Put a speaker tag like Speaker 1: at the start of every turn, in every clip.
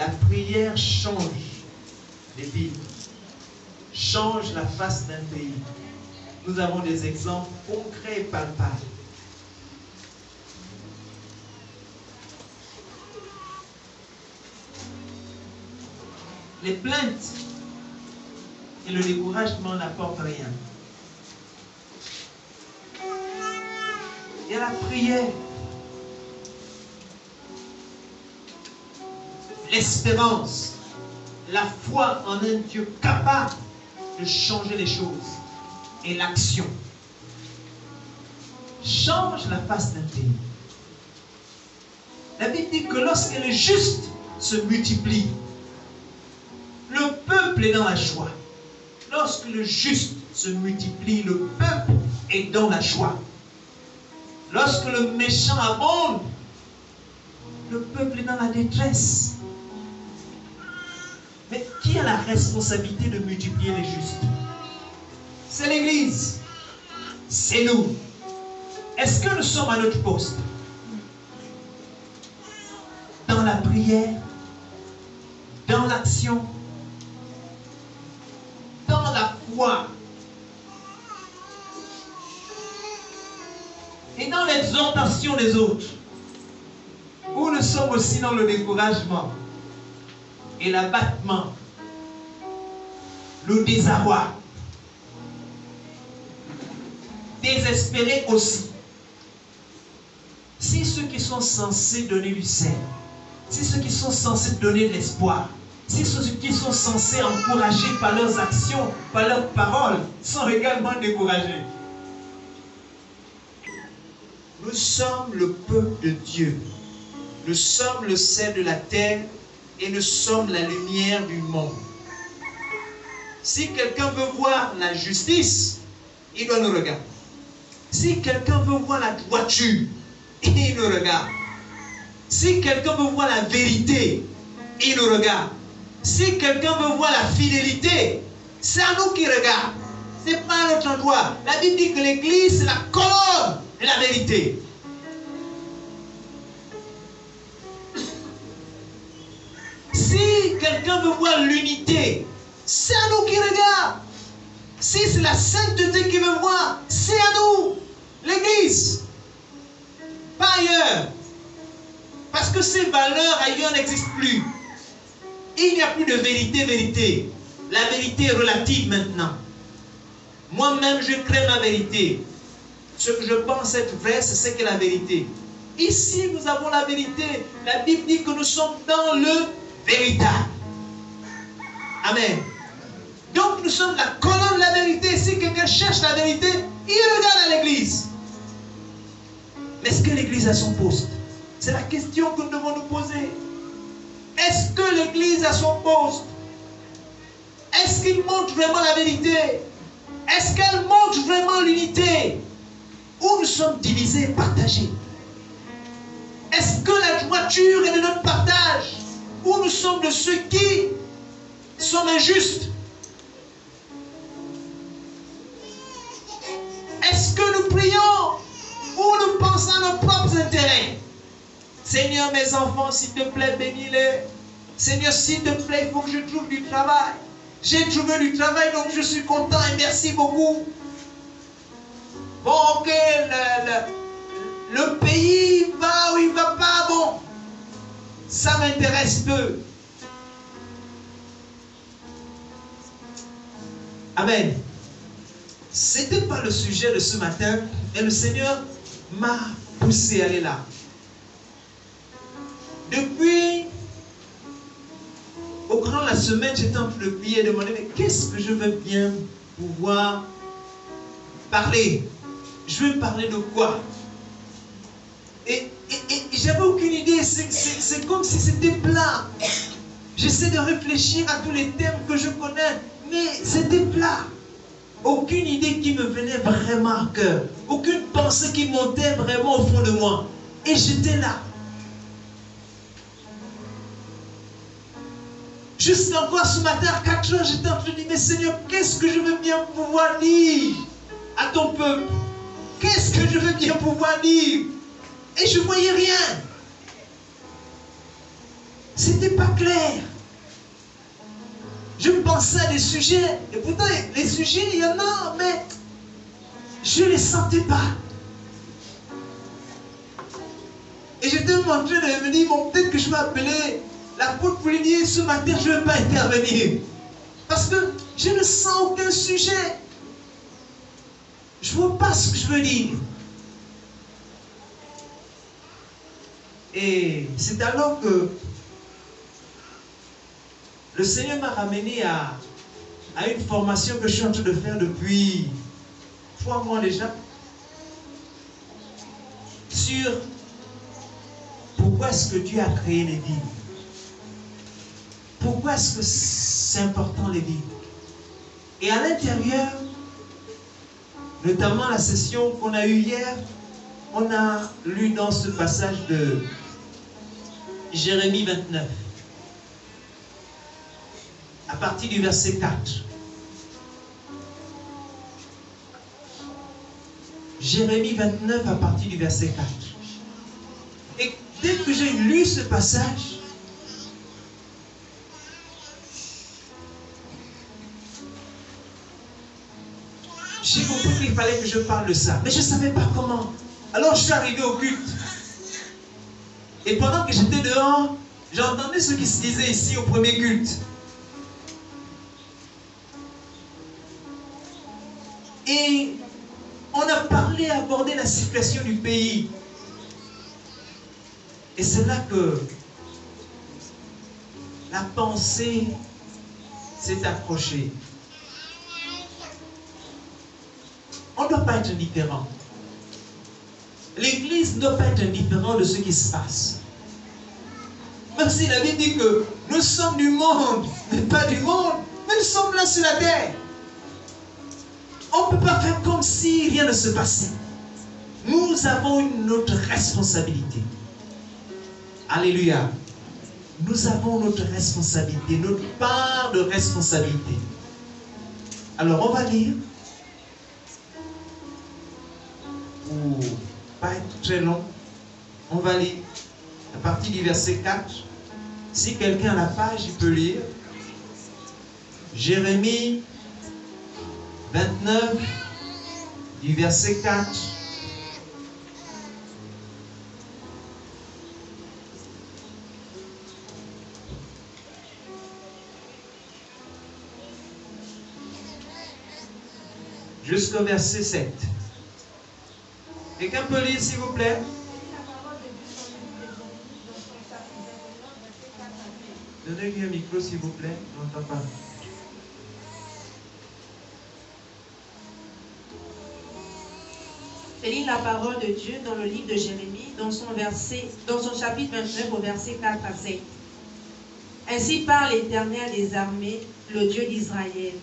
Speaker 1: La prière change les villes, change la face d'un pays. Nous avons des exemples concrets et palpables. Les plaintes et le découragement n'apportent rien. Il y a la prière, l'espérance, la foi en un Dieu capable de changer les choses et l'action. Change la face d'un pays. La Bible dit que lorsque le juste se multiplie, le peuple est dans la joie. Lorsque le juste se multiplie, le peuple est dans la joie. Lorsque le méchant abonde, le peuple est dans la détresse. Mais qui a la responsabilité de multiplier les justes? C'est l'Église. C'est nous. Est-ce que nous sommes à notre poste? Dans la prière, dans l'action, dans la foi et dans l'exhortation des autres, où nous sommes aussi dans le découragement et l'abattement, le désarroi, désespérés aussi. Si ceux qui sont censés donner du sel, si ceux qui sont censés donner de l'espoir, si ceux qui sont censés encourager par leurs actions, par leurs paroles, sont également découragés. Nous sommes le peuple de Dieu. Nous sommes le sel de la terre et nous sommes la lumière du monde. Si quelqu'un veut voir la justice, il doit nous regarder. Si quelqu'un veut voir la droiture, il nous regarde. Si quelqu'un veut voir la vérité, il nous regarde. Si quelqu'un veut voir la fidélité, c'est à nous qu'il regarde. Ce n'est pas à notre endroit. La Bible dit que l'Église, c'est la colonne de la vérité. Si quelqu'un veut voir l'unité, c'est à nous qu'il regarde. Si c'est la sainteté qu'il veut voir, c'est à nous, l'Église. Pas ailleurs. Parce que ces valeurs ailleurs n'existent plus. Il n'y a plus de vérité. La vérité est relative maintenant. Moi-même, je crée ma vérité. Ce que je pense être vrai, c'est ce qu'est la vérité. Ici, nous avons la vérité. La Bible dit que nous sommes dans le véritable. Amen. Donc, nous sommes la colonne de la vérité. Si quelqu'un cherche la vérité, il regarde à l'église. Mais est-ce que l'église a son poste? C'est la question que nous devons nous poser. Est-ce que l'église a son poste? Est-ce qu'il montre vraiment la vérité? Est-ce qu'elle montre vraiment l'unité? Ou nous sommes divisés, partagés? Est-ce que la droiture est de notre partage? Ou nous sommes de ceux qui sont injustes? Est-ce que nous prions ou nous pensons à nos propres intérêts? Seigneur, mes enfants, s'il te plaît, bénis-les. Seigneur, s'il te plaît, il faut que je trouve du travail. J'ai trouvé du travail, donc je suis content et merci beaucoup. Bon, ok, le pays va ou il ne va pas, bon, ça m'intéresse peu. Amen. Ce n'était pas le sujet de ce matin, mais le Seigneur m'a poussé à aller là. Depuis, au courant de la semaine, j'étais en train de prier et demander, mais qu'est-ce que je veux bien pouvoir parler? Je veux parler de quoi? Et j'avais aucune idée, c'est comme si c'était plat. J'essaie de réfléchir à tous les thèmes que je connais, mais c'était plat. Aucune idée qui me venait vraiment à cœur. Aucune pensée qui montait vraiment au fond de moi. Et j'étais là. Juste encore ce matin à 4 heures, j'étais en train de dire, mais Seigneur, qu'est-ce que je veux bien pouvoir dire à ton peuple? Qu'est-ce que je veux bien pouvoir dire? Et je ne voyais rien. C'était pas clair. Je pensais à des sujets, et pourtant les sujets, il y en a, mais je ne les sentais pas. Et j'étais en train de me dire, bon, peut-être que je vais appeler l'apôtre Poulinier ce matin, je ne vais pas intervenir. Parce que je ne sens aucun sujet. Je ne vois pas ce que je veux dire. Et c'est alors que le Seigneur m'a ramené à une formation que je suis en train de faire depuis 3 mois déjà. Sur pourquoi est-ce que Dieu a créé les villes. Pourquoi est-ce que c'est important les villes. Et à l'intérieur, notamment la session qu'on a eue hier, on a lu dans ce passage de Jérémie 29, à partir du verset 4. Jérémie 29 à partir du verset 4. Et dès que j'ai lu ce passage, j'ai compris qu'il fallait que je parle de ça. Mais je ne savais pas comment. Alors je suis arrivé au culte. Et pendant que j'étais dehors, j'entendais ce qui se disait ici au premier culte. Et on a parlé, abordé la situation du pays. Et c'est là que la pensée s'est accrochée. On ne doit pas être indifférent. L'Église ne doit pas être indifférente de ce qui se passe. Même si la Bible dit que nous sommes du monde, mais pas du monde, mais nous sommes là sur la terre. On ne peut pas faire comme si rien ne se passait. Nous avons notre responsabilité. Alléluia. Nous avons notre responsabilité, notre part de responsabilité. Alors on va lire. Pour pas être très long, on va lire à partir du verset 4. Si quelqu'un a la page, il peut lire. Jérémie 29, du verset 4. Jusqu'au verset 7. Quelqu'un peut lire, s'il vous plaît? Donnez-lui un micro, s'il vous plaît. Je n'entends pas.
Speaker 2: Je lis la parole de Dieu dans le livre de Jérémie, dans son chapitre 29, au verset 4 à 7. Ainsi parle l'Éternel des armées, le Dieu d'Israël,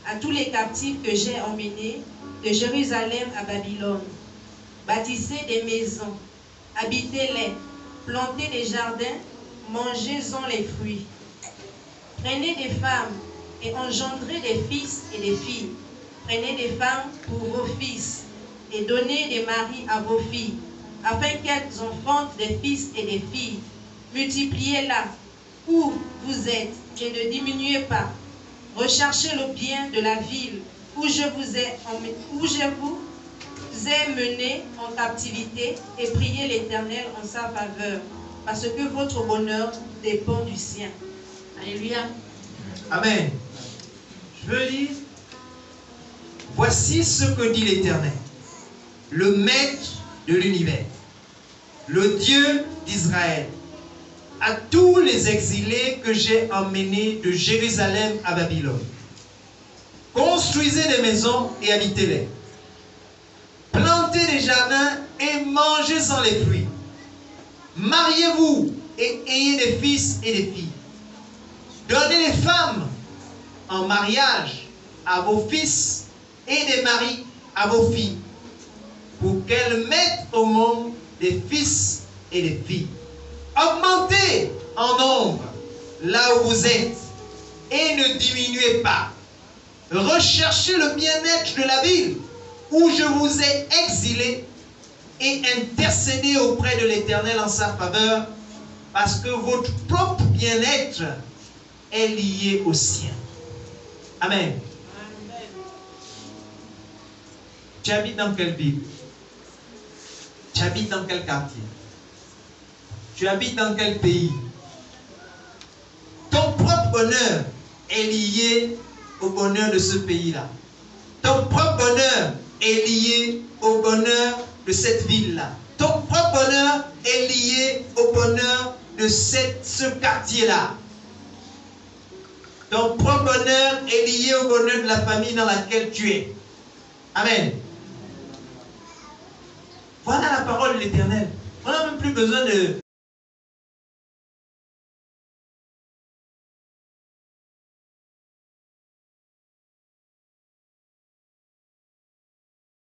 Speaker 2: à tous les captifs que j'ai emmenés de Jérusalem à Babylone. Bâtissez des maisons, habitez-les, plantez des jardins, mangez-en les fruits. Prenez des femmes et engendrez des fils et des filles. Prenez des femmes pour vos fils et donnez des maris à vos filles, afin qu'elles enfantent des fils et des filles. Multipliez-la où vous êtes et ne diminuez pas. Recherchez le bien de la ville où je vous ai mené en captivité et priez l'Éternel en sa faveur, parce que votre bonheur dépend du sien. Alléluia.
Speaker 1: Amen. Je veux lire. Voici ce que dit l'Éternel, le Maître de l'univers, le Dieu d'Israël, à tous les exilés que j'ai emmenés de Jérusalem à Babylone. Construisez des maisons et habitez-les. Plantez des jardins et mangez-en les fruits. Mariez-vous et ayez des fils et des filles. Donnez des femmes en mariage à vos fils et des maris à vos filles, pour qu'elles mettent au monde des fils et des filles. Augmentez en nombre là où vous êtes et ne diminuez pas. Recherchez le bien-être de la ville où je vous ai exilé et intercédez auprès de l'Éternel en sa faveur, Parce que votre propre bien-être est lié au sien. Amen. Tu habites dans quelle ville? Tu habites dans quel quartier? Tu habites dans quel pays? Ton propre bonheur est lié au bonheur de ce pays-là. Ton propre bonheur est lié au bonheur de cette ville-là. Ton propre bonheur est lié au bonheur de ce quartier-là. Ton propre bonheur est lié au bonheur de la famille dans laquelle tu es. Amen. Voilà la parole de l'Éternel. On n'a même plus besoin de